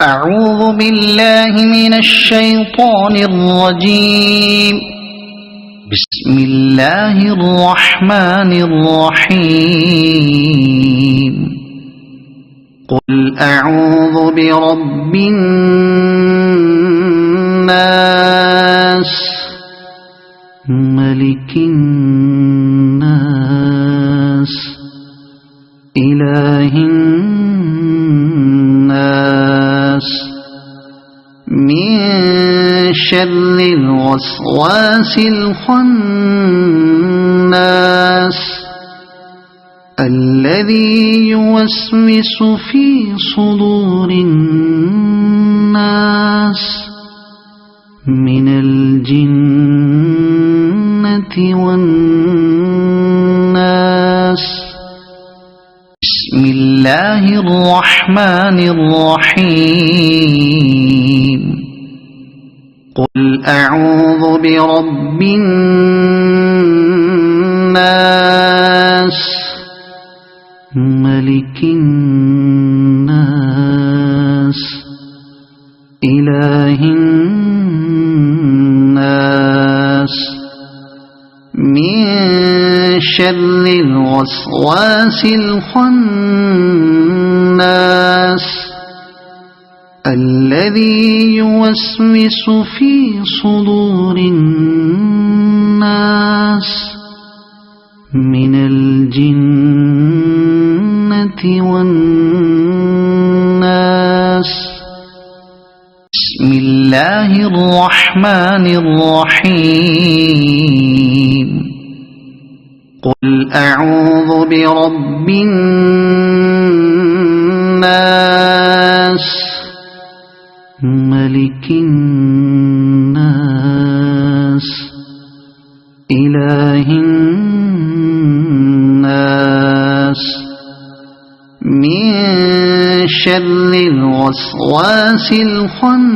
أعوذ بالله من الشيطان الرجيم. بسم الله الرحمن الرحيم. قل أعوذ برب الناس ملك الناس إله الناس من شر الوسواس الخناس الذي يوسوس في صدور الناس من الجنة والناس. بسم الله الرحمن الرحيم. قل أعوذ برب الناس ملك الناس إله الناس من شر الوسواس الخناس الذي يوسوس في صدور الناس من الجنة والناس. بسم الله الرحمن الرحيم. قل أعوذ برب الناس ملك الناس إله الناس من شر الوسواس الخناس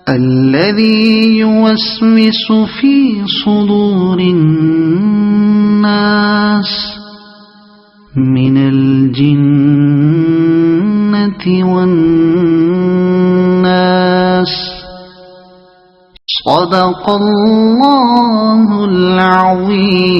الذي يوسوس في صدور الناس من الجنة والناس. صدق الله العظيم.